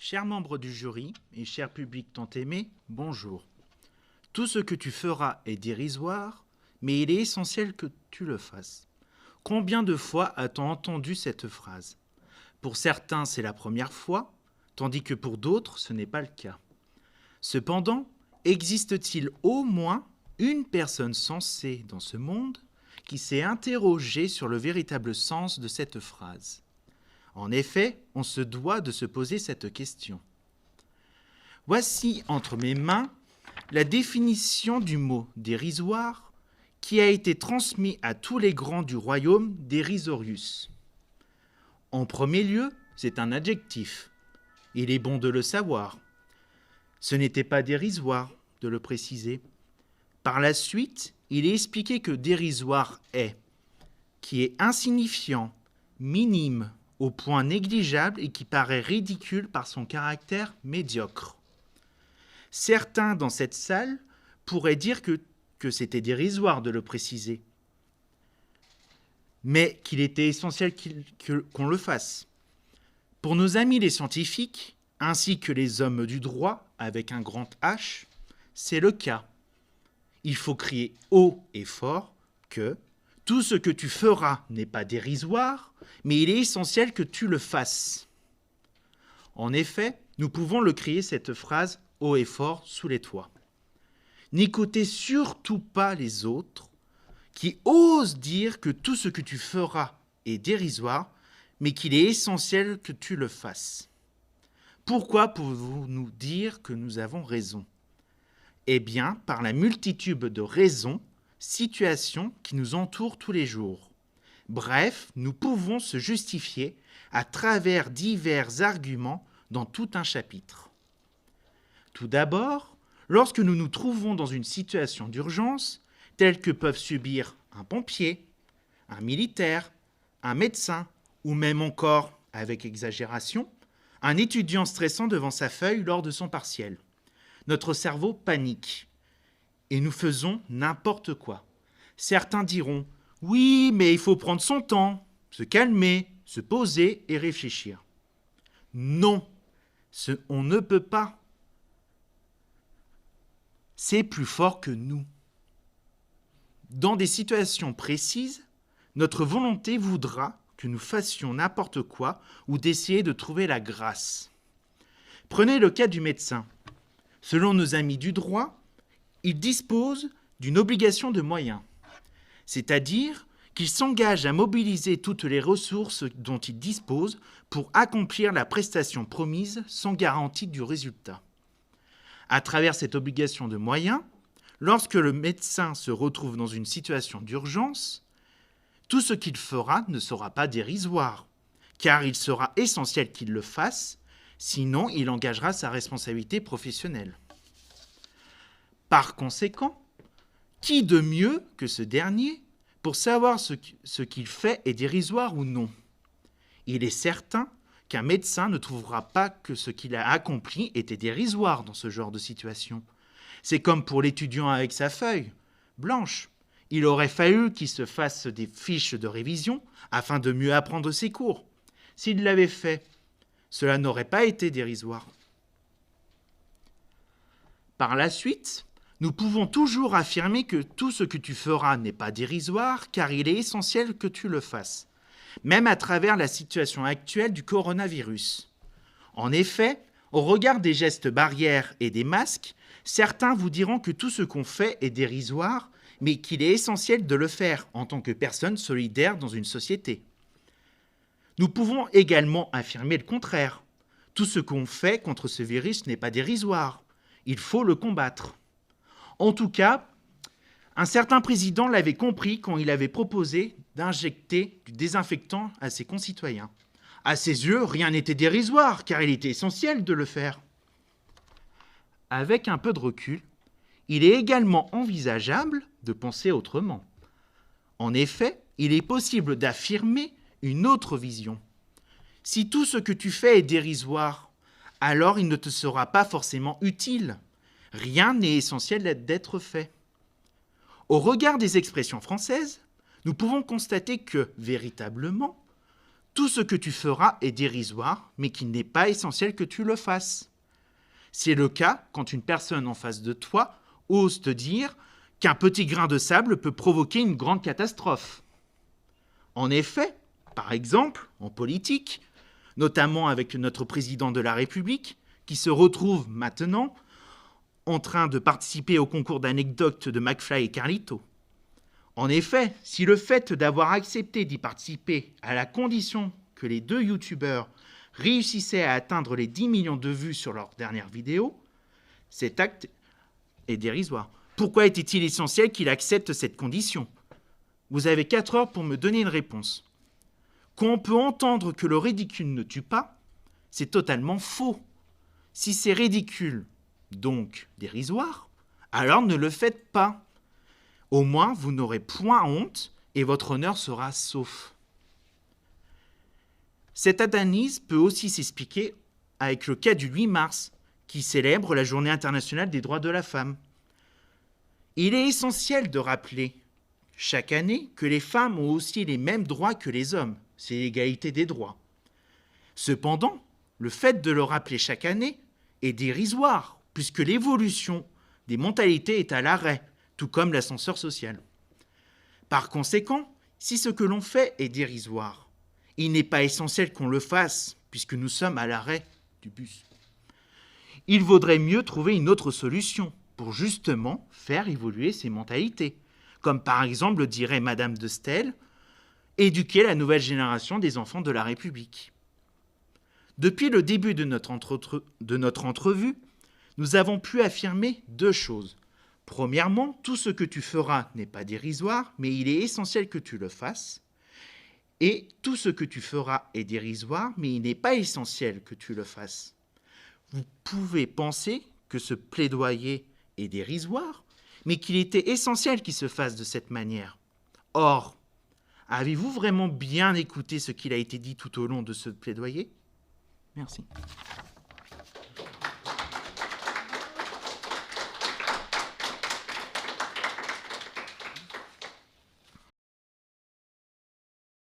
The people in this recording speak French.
Chers membres du jury et cher public tant aimé, bonjour. Tout ce que tu feras est dérisoire, mais il est essentiel que tu le fasses. Combien de fois a-t-on entendu cette phrase? Pour certains, c'est la première fois, tandis que pour d'autres, ce n'est pas le cas. Cependant, existe-t-il au moins une personne sensée dans ce monde qui s'est interrogée sur le véritable sens de cette phrase? En effet, on se doit de se poser cette question. Voici entre mes mains la définition du mot dérisoire qui a été transmis à tous les grands du royaume d'Erisorius. En premier lieu, c'est un adjectif. Il est bon de le savoir. Ce n'était pas dérisoire de le préciser. Par la suite, il est expliqué que dérisoire est, qui est insignifiant, minime, au point négligeable et qui paraît ridicule par son caractère médiocre. Certains dans cette salle pourraient dire que c'était dérisoire de le préciser, mais qu'il était essentiel qu'on le fasse. Pour nos amis les scientifiques, ainsi que les hommes du droit, avec un grand H, c'est le cas. Il faut crier haut et fort que tout ce que tu feras n'est pas dérisoire, mais il est essentiel que tu le fasses. En effet, nous pouvons le crier cette phrase haut et fort sous les toits. N'écoutez surtout pas les autres qui osent dire que tout ce que tu feras est dérisoire, mais qu'il est essentiel que tu le fasses. Pourquoi pouvez-vous nous dire que nous avons raison? Eh bien, par la multitude de raisons, situations qui nous entourent tous les jours. Bref, nous pouvons se justifier à travers divers arguments dans tout un chapitre. Tout d'abord, lorsque nous nous trouvons dans une situation d'urgence, telle que peuvent subir un pompier, un militaire, un médecin, ou même encore, avec exagération, un étudiant stressant devant sa feuille lors de son partiel. Notre cerveau panique et nous faisons n'importe quoi. Certains diront « Oui, mais il faut prendre son temps, se calmer, se poser et réfléchir. » Non, on ne peut pas. C'est plus fort que nous. Dans des situations précises, notre volonté voudra que nous fassions n'importe quoi ou d'essayer de trouver la grâce. Prenez le cas du médecin. Selon nos amis du droit, il dispose d'une obligation de moyens, c'est-à-dire qu'il s'engage à mobiliser toutes les ressources dont il dispose pour accomplir la prestation promise sans garantie du résultat. À travers cette obligation de moyens, lorsque le médecin se retrouve dans une situation d'urgence, tout ce qu'il fera ne sera pas dérisoire, car il sera essentiel qu'il le fasse, sinon il engagera sa responsabilité professionnelle. Par conséquent, qui de mieux que ce dernier pour savoir ce qu'il fait est dérisoire ou non? Il est certain qu'un médecin ne trouvera pas que ce qu'il a accompli était dérisoire dans ce genre de situation. C'est comme pour l'étudiant avec sa feuille blanche. Il aurait fallu qu'il se fasse des fiches de révision afin de mieux apprendre ses cours. S'il l'avait fait, cela n'aurait pas été dérisoire. Par la suite, nous pouvons toujours affirmer que tout ce que tu feras n'est pas dérisoire car il est essentiel que tu le fasses, même à travers la situation actuelle du coronavirus. En effet, au regard des gestes barrières et des masques, certains vous diront que tout ce qu'on fait est dérisoire, mais qu'il est essentiel de le faire en tant que personne solidaire dans une société. Nous pouvons également affirmer le contraire. Tout ce qu'on fait contre ce virus n'est pas dérisoire. Il faut le combattre. En tout cas, un certain président l'avait compris quand il avait proposé d'injecter du désinfectant à ses concitoyens. À ses yeux, rien n'était dérisoire, car il était essentiel de le faire. Avec un peu de recul, il est également envisageable de penser autrement. En effet, il est possible d'affirmer une autre vision. Si tout ce que tu fais est dérisoire, alors il ne te sera pas forcément utile. Rien n'est essentiel d'être fait. Au regard des expressions françaises, nous pouvons constater que, véritablement, Tout ce que tu feras est dérisoire, mais qu'il n'est pas essentiel que tu le fasses. C'est le cas quand une personne en face de toi ose te dire qu'un petit grain de sable peut provoquer une grande catastrophe. En effet, par exemple, en politique, notamment avec notre président de la République, qui se retrouve maintenant en train de participer au concours d'anecdotes de McFly et Carlito. En effet, si le fait d'avoir accepté d'y participer à la condition que les deux youtubeurs réussissaient à atteindre les 10 millions de vues sur leur dernière vidéo, cet acte est dérisoire. Pourquoi était-il essentiel qu'il accepte cette condition ? Vous avez 4 heures pour me donner une réponse. Quand on peut entendre que le ridicule ne tue pas, c'est totalement faux. Si c'est ridicule, donc dérisoire, alors ne le faites pas. Au moins, vous n'aurez point honte et votre honneur sera sauf. Cette analyse peut aussi s'expliquer avec le cas du 8 mars, qui célèbre la Journée internationale des droits de la femme. Il est essentiel de rappeler chaque année que les femmes ont aussi les mêmes droits que les hommes. C'est l'égalité des droits. Cependant, le fait de le rappeler chaque année est dérisoire, puisque l'évolution des mentalités est à l'arrêt, tout comme l'ascenseur social. Par conséquent, si ce que l'on fait est dérisoire, il n'est pas essentiel qu'on le fasse, puisque nous sommes à l'arrêt du bus. Il vaudrait mieux trouver une autre solution pour justement faire évoluer ces mentalités, comme par exemple dirait Madame de Stel, éduquer la nouvelle génération des enfants de la République. Depuis le début de notre entrevue, nous avons pu affirmer 2 choses. Premièrement, tout ce que tu feras n'est pas dérisoire, mais il est essentiel que tu le fasses. Et tout ce que tu feras est dérisoire, mais il n'est pas essentiel que tu le fasses. Vous pouvez penser que ce plaidoyer est dérisoire, mais qu'il était essentiel qu'il se fasse de cette manière. Or, avez-vous vraiment bien écouté ce qu'il a été dit tout au long de ce plaidoyer ? Merci.